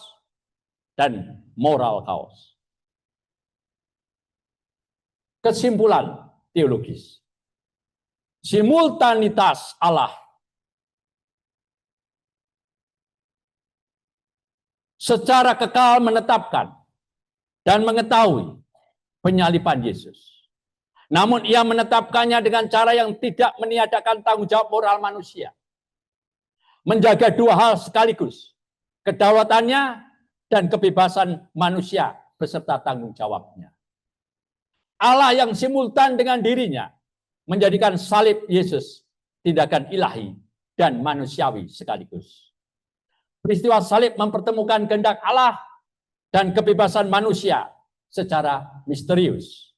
dan moral cause. Kesimpulan teologis. Simultanitas Allah secara kekal menetapkan dan mengetahui penyaliban Yesus. Namun ia menetapkannya dengan cara yang tidak meniadakan tanggung jawab moral manusia. Menjaga dua hal sekaligus, kedaulatannya dan kebebasan manusia beserta tanggung jawabnya. Allah yang simultan dengan dirinya menjadikan salib Yesus tindakan ilahi dan manusiawi sekaligus. Peristiwa salib mempertemukan kehendak Allah dan kebebasan manusia secara misterius.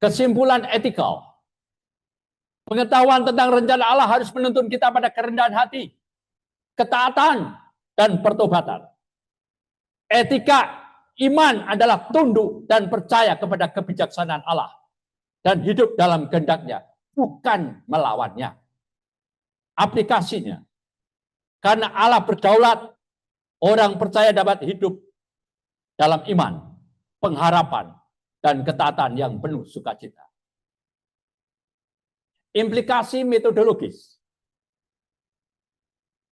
Kesimpulan etikal. Pengetahuan tentang rencana Allah harus menuntun kita pada kerendahan hati, ketaatan, dan pertobatan. Etika iman adalah tunduk dan percaya kepada kebijaksanaan Allah dan hidup dalam kehendak-Nya, bukan melawannya. Aplikasinya, karena Allah berdaulat, orang percaya dapat hidup dalam iman, pengharapan, dan ketaatan yang penuh sukacita. Implikasi metodologis.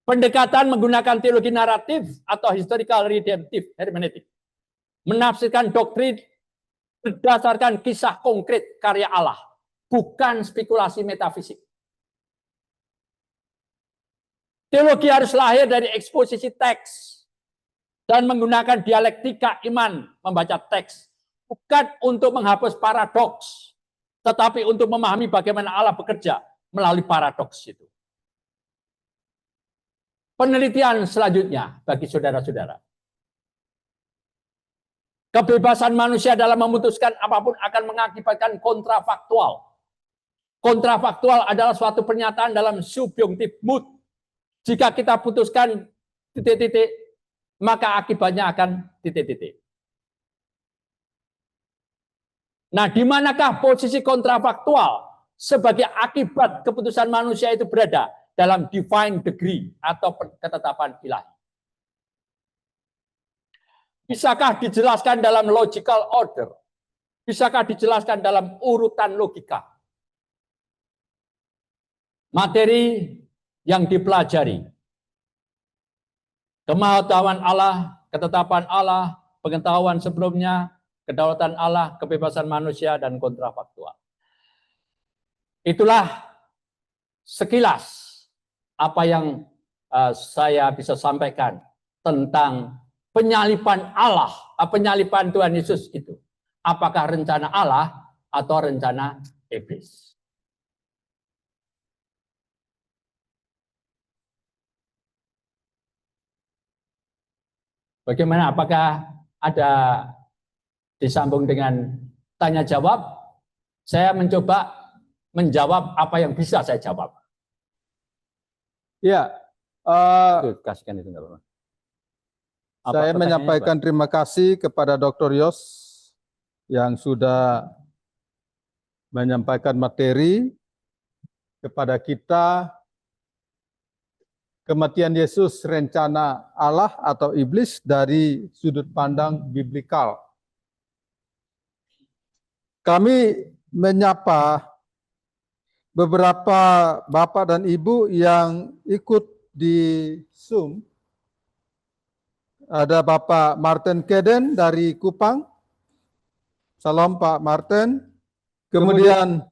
Pendekatan menggunakan teologi naratif atau historical redemptive hermeneutik. Menafsirkan doktrin berdasarkan kisah konkret karya Allah, bukan spekulasi metafisik. Teologi harus lahir dari eksposisi teks dan menggunakan dialektika iman membaca teks, bukan untuk menghapus paradoks, tetapi untuk memahami bagaimana Allah bekerja melalui paradoks itu. Penelitian selanjutnya bagi saudara-saudara. Kebebasan manusia dalam memutuskan apapun akan mengakibatkan kontrafaktual. Kontrafaktual adalah suatu pernyataan dalam subjunctive mood. Jika kita putuskan titik-titik, maka akibatnya akan titik-titik. Nah, di manakah posisi kontrafaktual sebagai akibat keputusan manusia itu berada dalam divine degree atau ketetapan ilahi? Bisakah dijelaskan dalam logical order? Bisakah dijelaskan dalam urutan logika? Materi yang dipelajari. Kemahatauan Allah, ketetapan Allah, pengetahuan sebelumnya, kedaulatan Allah, kebebasan manusia, dan kontrafaktual. Itulah sekilas apa yang saya bisa sampaikan tentang penyaliban Allah, penyaliban Tuhan Yesus itu. Apakah rencana Allah atau rencana iblis? Bagaimana? Apakah ada disambung dengan tanya jawab? Saya mencoba menjawab apa yang bisa saya jawab. Ya, Kasihkan itu enggak apa-apa. saya menyampaikan terima kasih kepada Dr. Yos yang sudah menyampaikan materi kepada kita kematian Yesus, rencana Allah atau iblis dari sudut pandang biblikal. Kami menyapa beberapa Bapak dan Ibu yang ikut di Zoom. Ada Bapak Martin Keden dari Kupang. Salam Pak Martin. Kemudian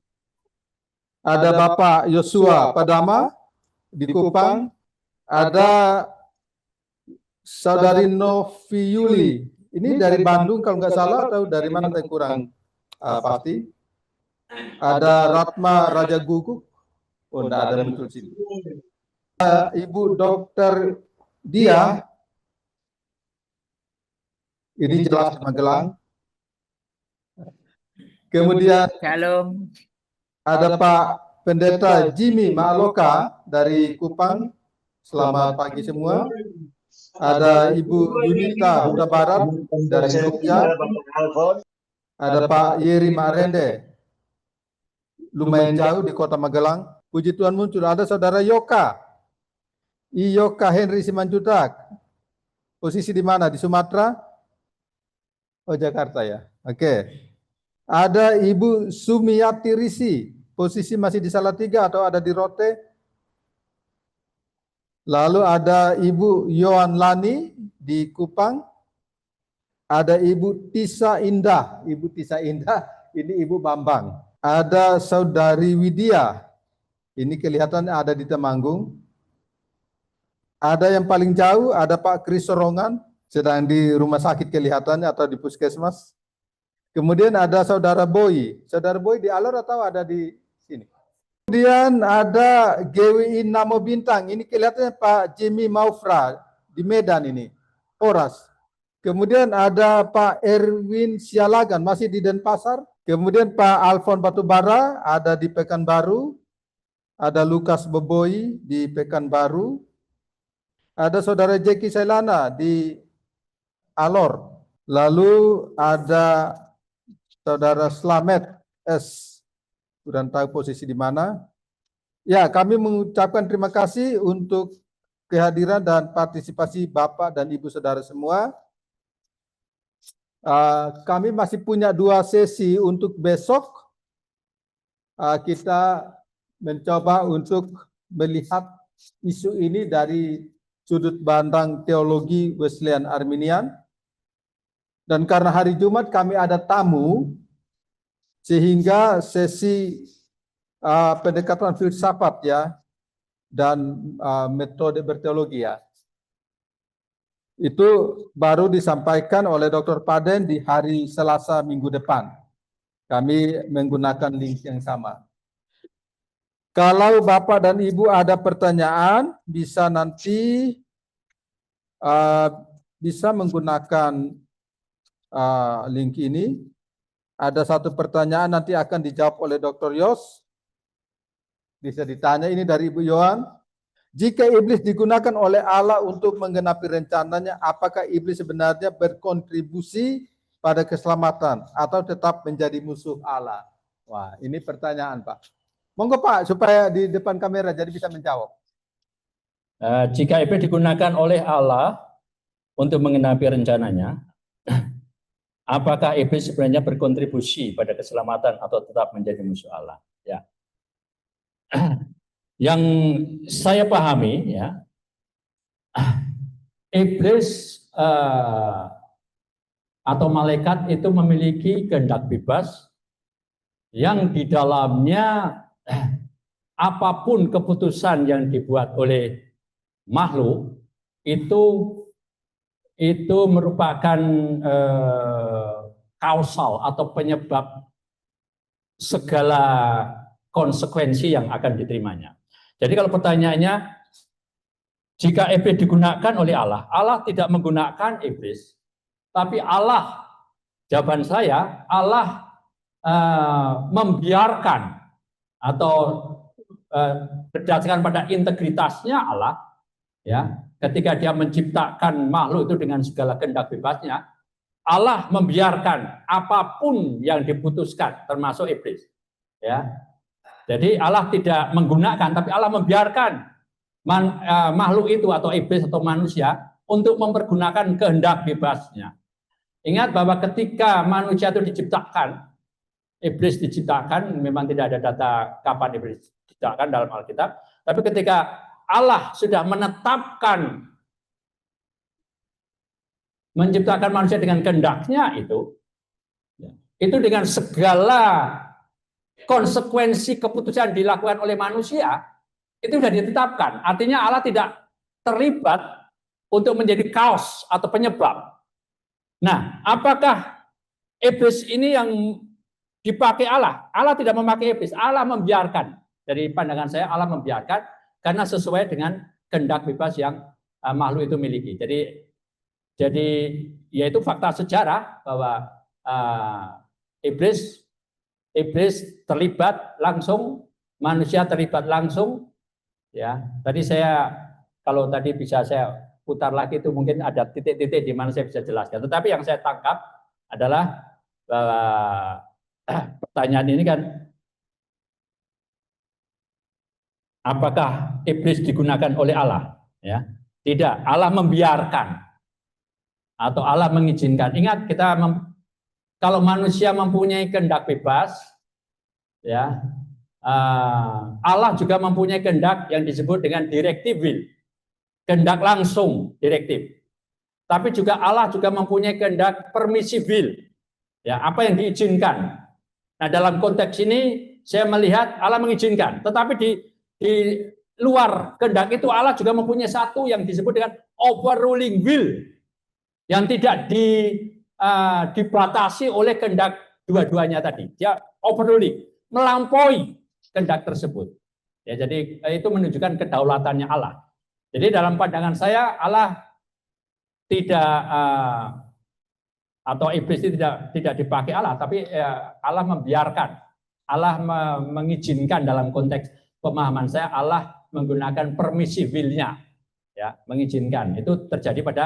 ada Bapak Yosua Padama di Kupang. Ada Saudari Novi Yuli. Ini dari Bandung kalau nggak salah atau dari mana saya kurang pasti. Ada Ratma Raja Guguk. Oh, enggak ada muncul sini. Ibu Dokter Dia. Ini jelas di Magelang. Kemudian Shalom. ada Pak Pendeta Jimmy Maaloka dari Kupang. Selamat pagi semua. Ada Ibu Yunita Huta Barat dari Jogja. Ada Pak Yeri Marende. Lumayan jauh di Kota Magelang. Puji Tuhan muncul. Ada Saudara Yoka. Yoka Henry Simanjutak. Posisi di mana? Di Sumatera? Oh, Jakarta ya. Oke. Ada Ibu Sumiyati Risi. Posisi masih di Salatiga atau ada di Rote? Lalu ada Ibu Yohan Lani di Kupang. Ada Ibu Tisa Indah. Ibu Tisa Indah, ini Ibu Bambang. Ada Saudari Widya. Ini kelihatan ada di Temanggung. Ada yang paling jauh, ada Pak Kris Sorongan, sedang di rumah sakit kelihatannya atau di puskesmas. Kemudian ada Saudara Boy. Saudara Boy di Alor atau ada di sini? Kemudian ada GWI Namo Bintang. Ini kelihatannya Pak Jimmy Maufra di Medan ini, Oras. Kemudian ada Pak Erwin Sialagan, masih di Denpasar. Kemudian Pak Alfon Batubara ada di Pekanbaru. Ada Lukas Beboi di Pekanbaru. Ada Saudara Jeki Selana di Alor. Lalu ada Saudara Slamet S. Kurang tahu posisi di mana. Ya, kami mengucapkan terima kasih untuk kehadiran dan partisipasi Bapak dan Ibu Saudara semua. Kami masih punya 2 sesi untuk besok. Kita mencoba untuk melihat isu ini dari sudut pandang teologi Wesleyan Arminian. Dan karena hari Jumat kami ada tamu, sehingga sesi pendekatan filsafat ya dan metode berteologi ya itu baru disampaikan oleh Dr. Paden di hari Selasa minggu depan. Kami menggunakan link yang sama. Kalau Bapak dan Ibu ada pertanyaan, bisa nanti bisa menggunakan link ini. Ada satu pertanyaan nanti akan dijawab oleh Dr. Yos. Bisa ditanya, ini dari Ibu Yohan. Jika iblis digunakan oleh Allah untuk menggenapi rencananya, apakah iblis sebenarnya berkontribusi pada keselamatan atau tetap menjadi musuh Allah? Wah, ini pertanyaan Pak. Monggo Pak, supaya di depan kamera jadi bisa menjawab. Jika iblis digunakan oleh Allah untuk menggenapi rencananya, apakah iblis sebenarnya berkontribusi pada keselamatan atau tetap menjadi musuh Allah? Ya. Yang saya pahami ya, iblis atau malaikat itu memiliki kehendak bebas yang di dalamnya apapun keputusan yang dibuat oleh makhluk itu merupakan kausal atau penyebab segala konsekuensi yang akan diterimanya. Jadi kalau pertanyaannya, jika iblis digunakan oleh Allah, Allah tidak menggunakan iblis, tapi Allah, jawaban saya, Allah membiarkan atau berdasarkan pada integritasnya Allah, ya, ketika Dia menciptakan makhluk itu dengan segala kehendak bebasnya, Allah membiarkan apapun yang diputuskan, termasuk iblis, ya. Jadi Allah tidak menggunakan, tapi Allah membiarkan makhluk itu atau iblis atau manusia untuk mempergunakan kehendak bebasnya. Ingat bahwa ketika manusia itu diciptakan, iblis diciptakan, memang tidak ada data kapan iblis diciptakan dalam Alkitab, tapi ketika Allah sudah menetapkan menciptakan manusia dengan kehendaknya itu dengan segala konsekuensi keputusan dilakukan oleh manusia, itu sudah ditetapkan. Artinya Allah tidak terlibat untuk menjadi kaos atau penyebab. Nah, apakah iblis ini yang dipakai Allah? Allah tidak memakai iblis, Allah membiarkan. Dari pandangan saya, Allah membiarkan karena sesuai dengan kehendak bebas yang makhluk itu miliki. Jadi yaitu fakta sejarah bahwa iblis terlibat langsung, manusia terlibat langsung, ya. Tadi kalau tadi bisa saya putar lagi itu mungkin ada titik-titik di mana saya bisa jelaskan. Tetapi yang saya tangkap adalah bahwa pertanyaan ini kan, apakah iblis digunakan oleh Allah? Ya, tidak. Allah membiarkan atau Allah mengizinkan. Ingat, kalau manusia mempunyai kehendak bebas, ya, Allah juga mempunyai kehendak yang disebut dengan directive will, kehendak langsung direktif. Tapi juga Allah juga mempunyai kehendak permissive will, ya, apa yang diizinkan. Nah, dalam konteks ini saya melihat Allah mengizinkan, tetapi di luar kehendak itu Allah juga mempunyai satu yang disebut dengan overruling will, yang tidak dibatasi oleh kehendak dua-duanya tadi. Dia overruling, melampaui kehendak tersebut. Ya, jadi itu menunjukkan kedaulatannya Allah. Jadi dalam pandangan saya Allah tidak atau iblis itu tidak dipakai Allah, tapi Allah membiarkan, Allah mengizinkan. Dalam konteks pemahaman saya, Allah menggunakan permisi will-nya, ya, mengizinkan. Itu terjadi pada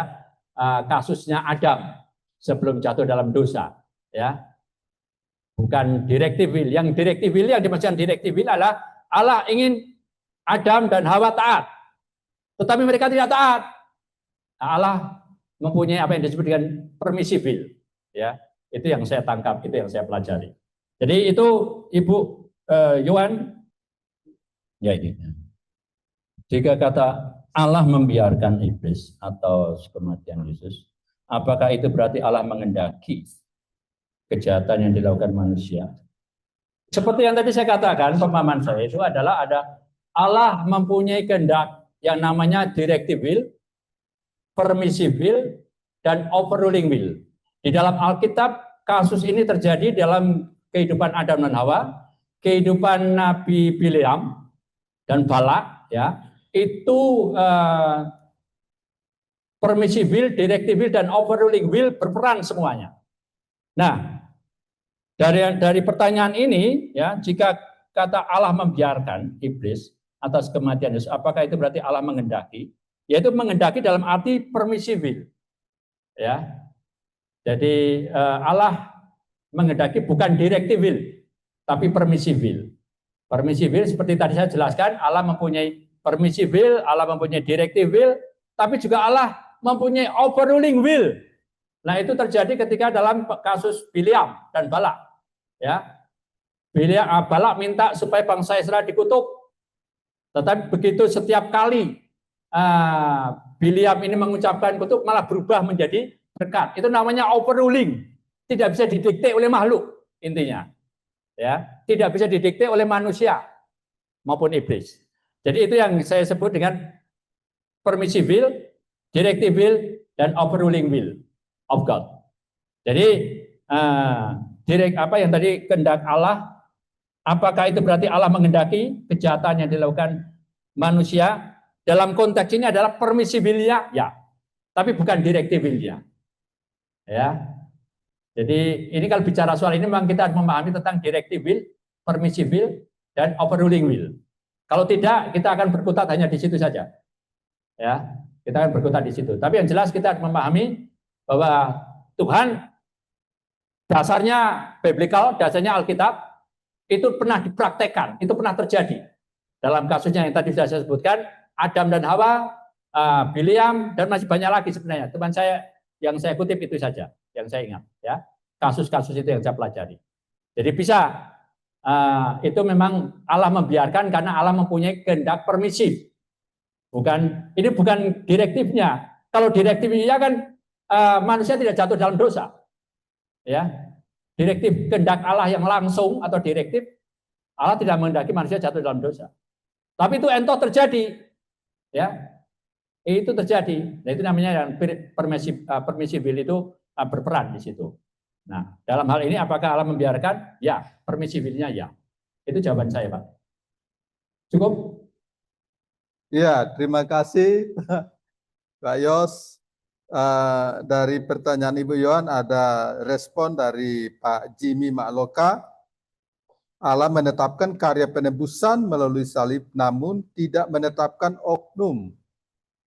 kasusnya Adam sebelum jatuh dalam dosa, ya. Bukan directive will. Yang directive will, yang dimaksudkan directive will adalah Allah ingin Adam dan Hawa taat, tetapi mereka tidak taat. Nah, Allah mempunyai apa yang disebut dengan permissive will, ya. Itu yang saya tangkap, itu yang saya pelajari. Jadi itu Ibu Yohan, ya ini. Jika kata Allah membiarkan iblis atau kematian Yesus, apakah itu berarti Allah mengendaki kejahatan yang dilakukan manusia? Seperti yang tadi saya katakan, pemahaman saya itu adalah ada Allah mempunyai kehendak yang namanya directive will, permissive will, dan overruling will. Di dalam Alkitab, kasus ini terjadi dalam kehidupan Adam dan Hawa, kehidupan Nabi Bileam dan Balak, ya. Itu permissive will, directive will, dan overruling will berperan semuanya. Nah, dari pertanyaan ini, ya, jika kata Allah membiarkan iblis atas kematian Yesus, apakah itu berarti Allah mengendaki? Yaitu mengendaki dalam arti permissive will, ya. Jadi Allah mengendaki bukan directive will, tapi permissive will. Permissive will seperti tadi saya jelaskan, Allah mempunyai permissive will, Allah mempunyai directive will, tapi juga Allah mempunyai overruling will. Nah, itu terjadi ketika dalam kasus Bileam dan Balak, ya. Balak minta supaya bangsa Israel dikutuk, tetapi begitu setiap kali Bileam ini mengucapkan kutuk, malah berubah menjadi berkat. Itu namanya overruling. Tidak bisa didikte oleh makhluk, intinya, ya. Tidak bisa didikte oleh manusia maupun iblis. Jadi itu yang saya sebut dengan permissive will, directive will, dan overruling will of God. Jadi apa yang tadi kehendak Allah, apakah itu berarti Allah mengendaki kejahatan yang dilakukan manusia? Dalam konteks ini adalah permissive will-nya, ya, tapi bukan directive will-nya, ya. Jadi ini kalau bicara soal ini memang kita harus memahami tentang directive will, permissive will, dan overruling will. Kalau tidak, kita akan berkutat hanya di situ saja, ya. Kita akan berkutat di situ. Tapi yang jelas kita harus memahami bahwa Tuhan dasarnya biblical, dasarnya Alkitab, itu pernah dipraktekkan, itu pernah terjadi. Dalam kasusnya yang tadi sudah saya sebutkan, Adam dan Hawa, Bileam, dan masih banyak lagi sebenarnya. Teman saya yang saya kutip itu saja, yang saya ingat, ya. Kasus-kasus itu yang saya pelajari. Jadi bisa, itu memang Allah membiarkan karena Allah mempunyai kehendak permisif. Ini bukan direktifnya. Kalau direktifnya kan manusia tidak jatuh dalam dosa, ya. Direktif kehendak Allah yang langsung atau direktif, Allah tidak menghendaki manusia jatuh dalam dosa. Tapi itu entoh terjadi, ya. Itu terjadi. Nah, itu namanya yang permissive will itu berperan di situ. Nah, dalam hal ini apakah Allah membiarkan? Ya, permissive will-nya ya. Itu jawaban saya, Pak. Cukup? Ya, terima kasih Pak Yos. Dari pertanyaan Ibu Yohan ada respon dari Pak Jimmy Makloka. Allah menetapkan karya penebusan melalui salib, namun tidak menetapkan oknum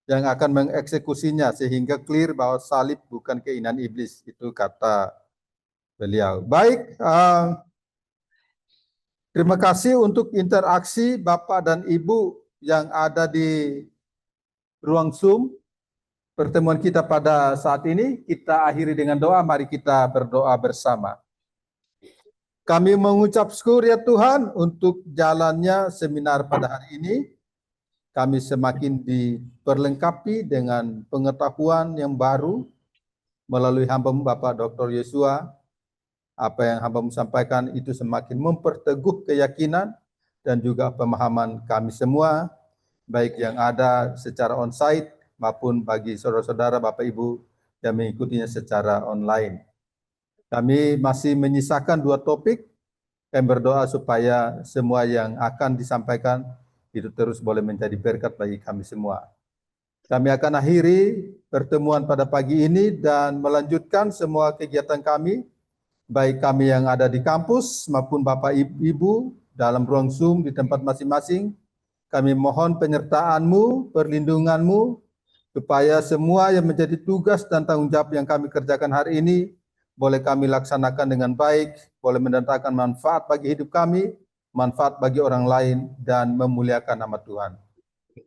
yang akan mengeksekusinya, sehingga clear bahwa salib bukan keinginan iblis. Itu kata beliau. Baik, terima kasih untuk interaksi Bapak dan Ibu yang ada di ruang Zoom. Pertemuan kita pada saat ini, kita akhiri dengan doa. Mari kita berdoa bersama. Kami mengucap syukur ya Tuhan untuk jalannya seminar pada hari ini. Kami semakin diperlengkapi dengan pengetahuan yang baru melalui hamba-Mu Bapak Dr. Yosua. Apa yang hamba-Mu sampaikan itu semakin memperteguh keyakinan dan juga pemahaman kami semua, baik yang ada secara on-site maupun bagi saudara-saudara Bapak Ibu yang mengikutinya secara online. Kami masih menyisakan 2 topik. Kami berdoa supaya semua yang akan disampaikan itu terus boleh menjadi berkat bagi kami semua. Kami akan akhiri pertemuan pada pagi ini dan melanjutkan semua kegiatan kami, baik kami yang ada di kampus maupun Bapak Ibu dalam ruang Zoom di tempat masing-masing. Kami mohon penyertaan-Mu, perlindungan-Mu, supaya semua yang menjadi tugas dan tanggung jawab yang kami kerjakan hari ini boleh kami laksanakan dengan baik, boleh mendatangkan manfaat bagi hidup kami, manfaat bagi orang lain, dan memuliakan nama Tuhan.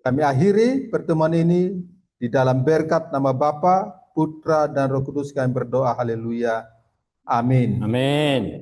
Kami akhiri pertemuan ini di dalam berkat nama Bapa, Putra, dan Roh Kudus kami berdoa. Haleluya. Amin. Amin.